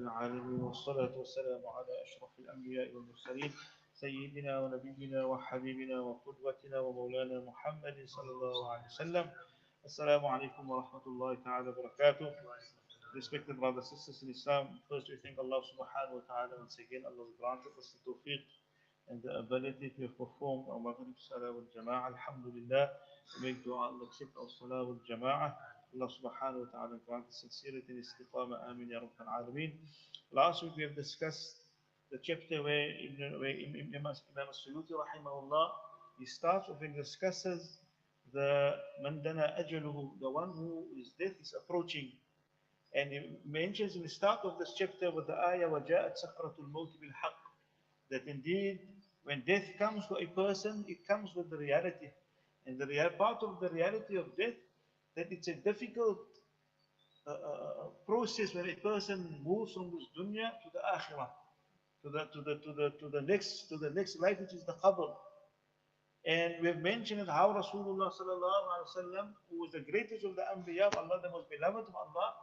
العالمين والصلاة والسلام على أشرف الأنبياء والمرسلين سيدنا ونبينا وحبيبنا وقدوتنا ومولانا محمد صلى الله عليه وسلم. السلام عليكم ورحمة الله تعالى وبركاته. Respected brothers and sisters in Islam, first we thank Allah subhanahu wa ta'ala once again. Allah has granted us the tawfiq and the ability to perform our Maghrieb Salaah wal Jama'ah. Alhamdulillah, we make dua Allah accept our Salah wal Jama'ah. Allah subhanahu wa ta'ala grant sincerity and istiqamah. Amin ya Rabbal Alameen. Last week we have discussed the chapter where Imam As-Suyuti rahimahullah, he starts off and discusses the mandana ajaluhu, the one whose death is approaching. And he mentions in the start of this chapter with the ayah وَجَاءَتْ سَكْرَةُ الْمَوْتِ بِالْحَقِّ, that indeed when death comes to a person, it comes with the reality. And the part of the reality of death, that it's a difficult process when a person moves from this dunya to the akhirah, to the next life, which is the qabr. And we have mentioned how Rasulullah sallallahu alaihi wasallam, who was the greatest of the Anbiya of Allah, the most beloved of Allah,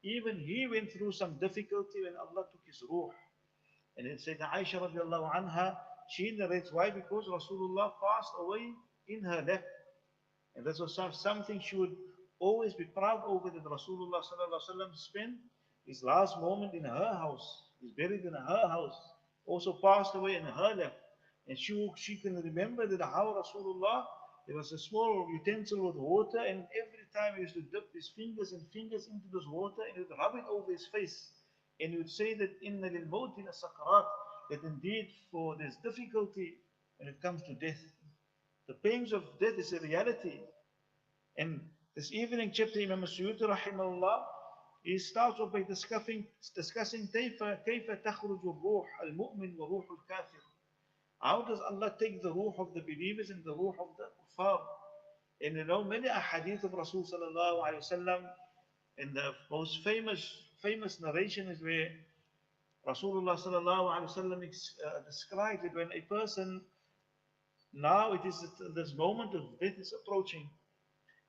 even he went through some difficulty when Allah took his ruh. And it said Aisha radiallahu anha, she narrates why, because Rasulullah passed away in her lap. And this was something she would always be proud over, that Rasulullah sallallahu alaihi wasallam spent his last moment in her house. He's buried in her house, also passed away in her lap. And she can remember that how Rasulullah, there was a small utensil with water, and every time he used to dip his fingers into this water and he would rub it over his face. And he would say that inna lil mawti la sakarat, that indeed for there's difficulty when it comes to death. The pains of death is a reality. And this evening chapter, Imam As-Suyuti rahimahullah, he starts off by discussing كيف تخرج الروح المؤمن وروح الكافر. How does Allah take the ruh of the believers and the ruh of the kuffar? And you know, many ahadith of Rasul sallallahu alayhi wasallam, and the most famous narration is where Rasulullah sallallahu alayhi wasallam describes it when a person, now it is this moment of death is approaching.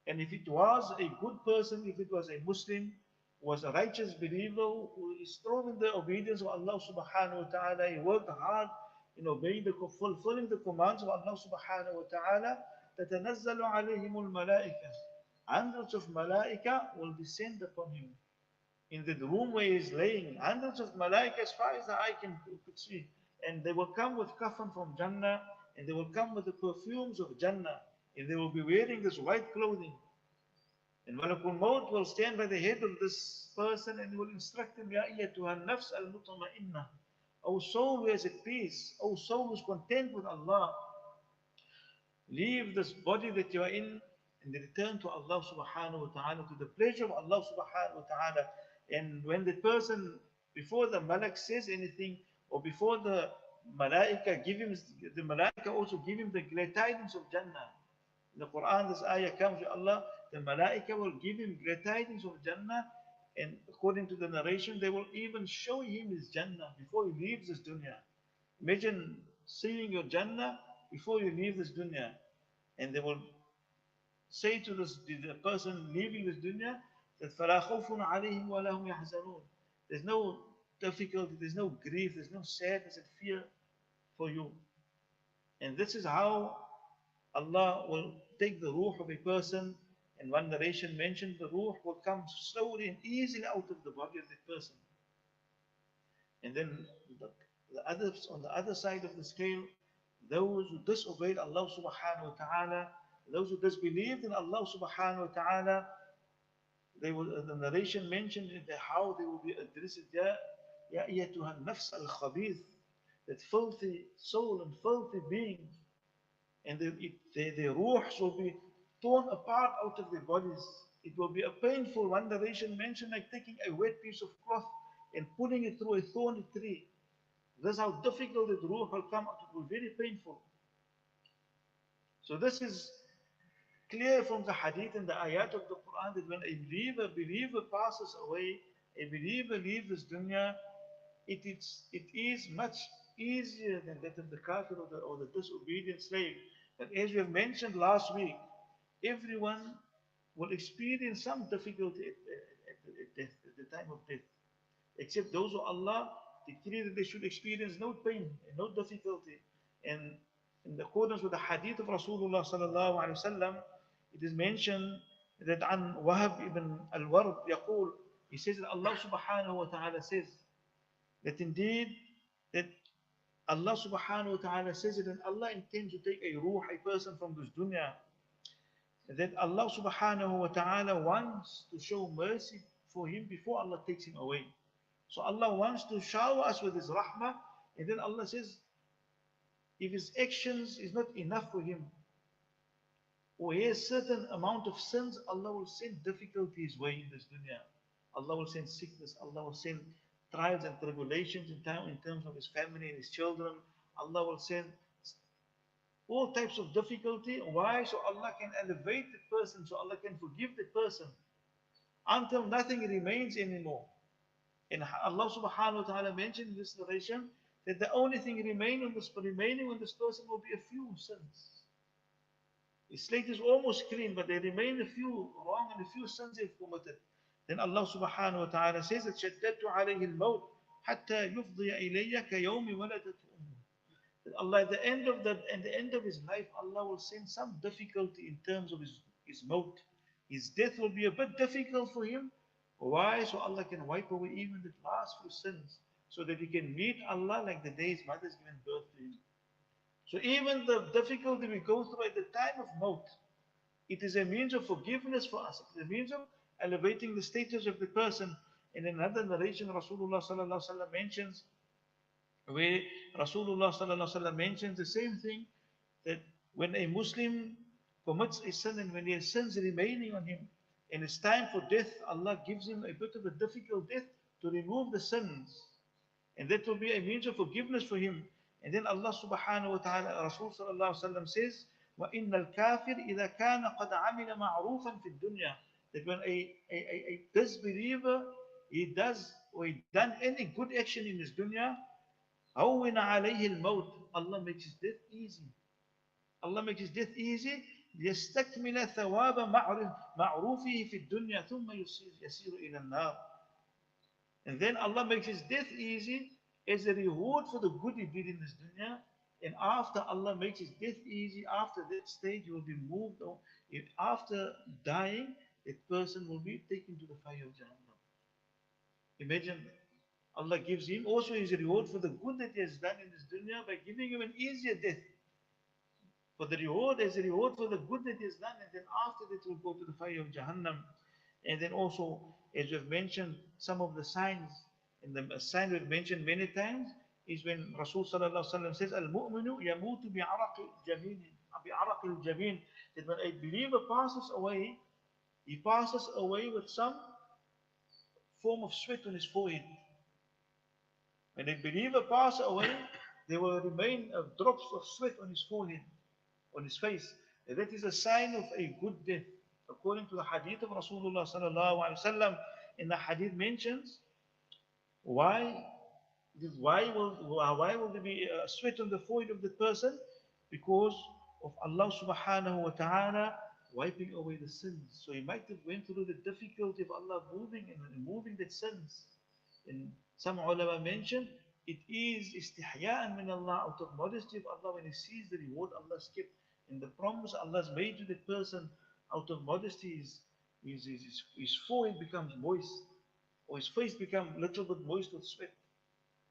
And if it was a good person, if it was a Muslim, was a righteous believer who is strong in the obedience of Allah subhanahu wa ta'ala, he worked hard in obeying fulfilling the commands of Allah subhanahu wa ta'ala, تَتَنَزَّلُ عَلَيْهِمُ الْمَلَائِكَةِ, hundreds of malaika will descend upon him. In the room where he is laying, hundreds of malaika as far as the eye could see. And they will come with kafan from Jannah, and they will come with the perfumes of Jannah, and they will be wearing this white clothing. And Malakul Maut will stand by the head of this person and he will instruct him, Ya ayyatuha nafs al-mutma'inna, O soul who is at peace, O soul who is content with Allah, leave this body that you are in and return to Allah subhanahu wa ta'ala, to the pleasure of Allah subhanahu wa ta'ala. And when the person, before the malak says anything, or before the malaika give him, the malaika also give him the glad tidings of Jannah. In the Quran, this ayah comes to Allah, the malaika will give him glad tidings of Jannah, and according to the narration, they will even show him his Jannah before he leaves this dunya. Imagine seeing your Jannah before you leave this dunya. And they will say to the person leaving this dunya that فَلَا خَوْفٌ عَلَيْهِمْ وَلَا هُمْ يَحْزَنُونَ. There's no difficulty, there's no grief, there's no sadness and fear for you. And this is how Allah will take the ruh of a person. And one narration mentioned the ruh will come slowly and easily out of the body of the person. And then the others on the other side of the scale, those who disobeyed Allah subhanahu wa ta'ala, those who disbelieved in Allah subhanahu wa ta'ala, they will, the narration mentioned how they will be addressed, Ya ayyatuha nafs al-khabith, that filthy soul and filthy being. And their ruhs will be torn apart out of their bodies. It will be a painful, one narration mentioned like taking a wet piece of cloth and putting it through a thorny tree. This is how difficult the ruh will come out. It will be very painful. So this is clear from the hadith and the ayat of the Quran, that when a believer passes away, a believer leaves this dunya, it is much easier than that of the kafir or the disobedient slave. But as we have mentioned last week, everyone will experience some difficulty at the time of death. except those who Allah decreed that they should experience no pain and no difficulty. And in accordance with the hadith of Rasulullah sallallahu alaihi wasallam, it is mentioned that an Wahab ibn al-Ward يقول, he says that Allah subhanahu wa ta'ala says that indeed that Allah subhanahu wa ta'ala says that Allah intends to take a ruh, a person from this dunya, that Allah subhanahu wa ta'ala wants to show mercy for him before Allah takes him away. So Allah wants to shower us with His rahmah, and then Allah says, if his actions is not enough for him, or he has certain amount of sins, Allah will send difficulty his way in this dunya. Allah will send sickness, Allah will send trials and tribulations in terms of his family and his children. Allah will send all types of difficulty. Why? So Allah can elevate the person, so Allah can forgive the person until nothing remains anymore. And Allah subhanahu wa ta'ala mentioned in this narration that the only thing remaining on this person will be a few sins. His slate is almost clean, but there remain a few wrong and a few sins they've committed. Then Allah subhanahu wa ta'ala says that شَدَّدْتُ عَلَيْهِ الْمَوْتِ حَتَّى يُفْضِيَ إِلَيَّ كَيَوْمِ وَلَدَتْهُ أُمُّهُ. That Allah at the end of his life, Allah will send some difficulty in terms of his maut. His death will be a bit difficult for him. Why? So Allah can wipe away even the last few sins, so that he can meet Allah like the day his mother has given birth to him. So even the difficulty we go through at the time of maut, it is a means of forgiveness for us. It is a means of elevating the status of the person. In another narration, Rasulullah sallallahu alaihi wasallam mentions, where Rasulullah sallallahu alaihi wasallam mentions the same thing, that when a Muslim commits a sin and when he has sins remaining on him, and it's time for death, Allah gives him a bit of a difficult death to remove the sins. And that will be a means of forgiveness for him. And then Allah subhanahu wa ta'ala, Rasul sallallahu alaihi wasallam says, وَإِنَّ الْكَافِرِ إِذَا كَانَ قَدْ عَمِلَ مَعْرُوفًا فِي الدُّنْيَا. That when a disbeliever, he does or he done any good action in his dunya, هَوِّنَ عَلَيْهِ الْمَوْتِ. Allah makes his death easy. Allah makes his death easy. لِيَسْتَكْمِلَ ثَوَابَ مَعْرُوفِهِ فِي الدُّنْيا ثُمَّ يَسِيرُ إِلَى النَّارِ. And then Allah makes his death easy as a reward for the good he did in this dunya. And after Allah makes his death easy, after that stage he will be moved on. After dying, that person will be taken to the fire of Jahannam. Imagine, Allah gives him also his reward for the good that he has done in this dunya by giving him an easier death. For the reward, as a reward for the good that he has done, and then after that he will go to the fire of Jahannam. And then also, as we've mentioned, some of the signs, and the sign we've mentioned many times, is when Rasul sallallahu alaihi wasallam says, "Al-mu'minu yamutu bi'araq al-jabin." That when a believer passes away, he passes away with some form of sweat on his forehead. When a believer passes away, there will remain drops of sweat on his forehead, on his face. And that is a sign of a good death. According to the hadith of Rasulullah sallallahu alaihi wasallam, in the hadith mentions, why will there be sweat on the forehead of the person? Because of Allah subhanahu wa ta'ala wiping away the sins. So he might have went through the difficulty of Allah moving and removing the sins. And some ulama mentioned, it is istihya'an min Allah, out of modesty of Allah, when he sees the reward Allah has kept and the promise Allah has made to the person. Out of modesty, his forehead becomes moist, or his face becomes a little bit moist with sweat.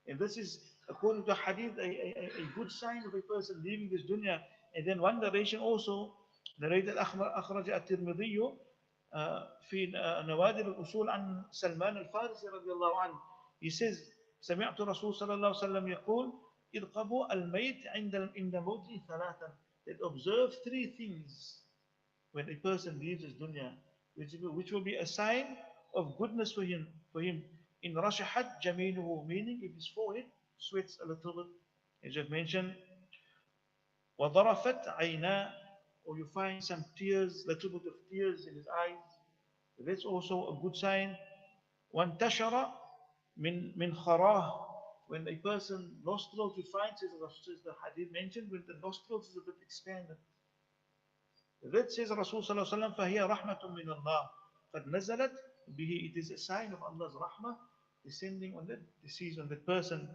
And this is, according to hadith, a good sign of a person leaving this dunya. And then one narration also, narrated أخرج الترمذي في نوادر الأصول عن سلمان الفارسي رضي الله عنه. He says, سمعت رسول صلى الله عليه وسلم يقول ارقبوا الميت عند موته ثلاثا. That observe three things when a person leaves his dunya, which will be a sign of goodness for him. In rashahat jaminuhu, meaning if his forehead sweats a little bit, as I've mentioned, وَضَرَفَتْ عَيْنَا, or you find some tears, little bit of tears in his eyes, that's also a good sign. وَانْتَشَرَ مِنْ خَرَاهِ, when a person nostrils, you find, says the hadith mentioned, when the nostrils is a bit expanded. That says Rasul sallallahu alaihi wasallam, فَهِيَ رَحْمَةٌ مِّنَ اللَّهِ قَدْ نَزَلَتْ بِهِ. It is a sign of Allah's rahmah descending on that deceased, on that person.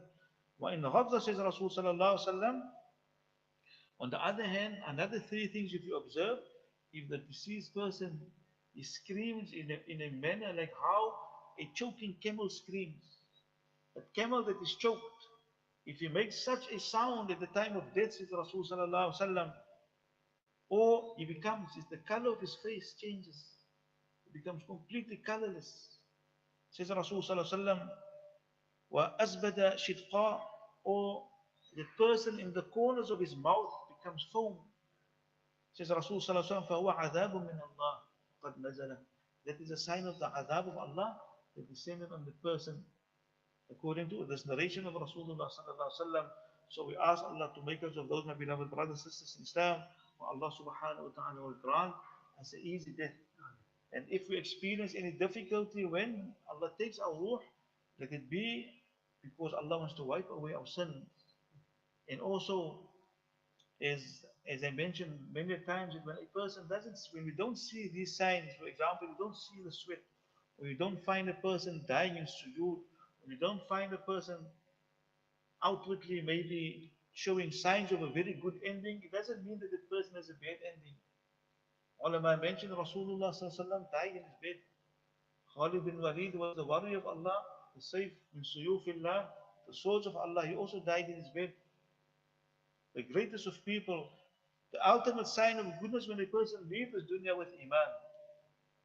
وَإِنْ غَضَّ says Rasul sallallahu alaihi wasallam. On the other hand, another three things if you observe, if the deceased person he screams in a manner like how a choking camel screams. A camel that is choked, if he makes such a sound at the time of death, says Rasul sallallahu alaihi wasallam, or he becomes, the color of his face changes, he becomes completely colorless. Says Rasul sallallahu alaihi wasallam, وَأَزْبَدَ شِدْقَاء, or the person in the corners of his mouth becomes foam. Says Rasul sallallahu alaihi wasallam, فَهُوَ عَذَابٌ مِّنَ اللَّهِ قَدْ نَزَلَ. That is a sign of the adhab of Allah that descended on the person, according to this narration of Rasulullah sallallahu alaihi wasallam. So we ask Allah to make us of those, my beloved brothers and sisters in Islam, for Allah subhanahu wa ta'ala will grant us an easy death. And if we experience any difficulty when Allah takes our ruh, let it be because Allah wants to wipe away our sins. And also, as I mentioned many times, when a person doesn't, when we don't see these signs, for example, we don't see the sweat, or you don't find a person dying in sujood, or you don't find a person outwardly maybe showing signs of a very good ending, it doesn't mean that the person has a bad ending. Ulama mentioned Rasulullah sallallahu alaihi wasallam died in his bed. Khalid bin Walid was the warrior of Allah, the safe min suyufillah, the swords of Allah. He also died in his bed. The greatest of people, the ultimate sign of goodness when a person leaves this dunya with iman.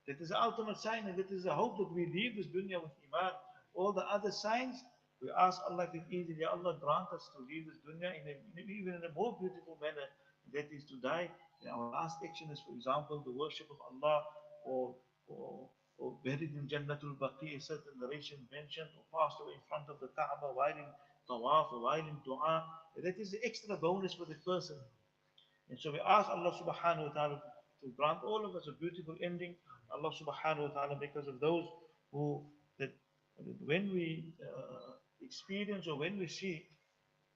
That is the ultimate sign, and that is the hope that we leave this dunya with iman. All the other signs, we ask Allah to easily, Ya Allah, grant us to leave this dunya even in a more beautiful manner. That is to die. And our last action is, for example, the worship of Allah, or, or buried in Jannatul Baqi, a certain narration mentioned, or passed away in front of the Kaaba while in tawaf or while in dua. That is the extra bonus for the person. And so we ask Allah subhanahu wa ta'ala to grant all of us a beautiful ending. Allah subhanahu wa ta'ala make us of those who, that when we experience or when we see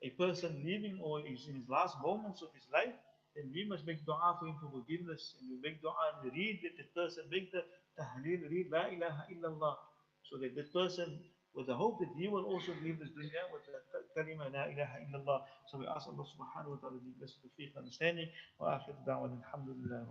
a person leaving or is in his last moments of his life, then we must make dua for him for forgiveness. And we make dua and we read that the person, make the tahleel, read La ilaha illallah. So that the person, with the hope that he will also leave this dunya with the kalima La ilaha illallah. So we ask Allah subhanahu wa ta'ala to bless the fiqh understanding. Wa akhir da'wan alhamdulillah.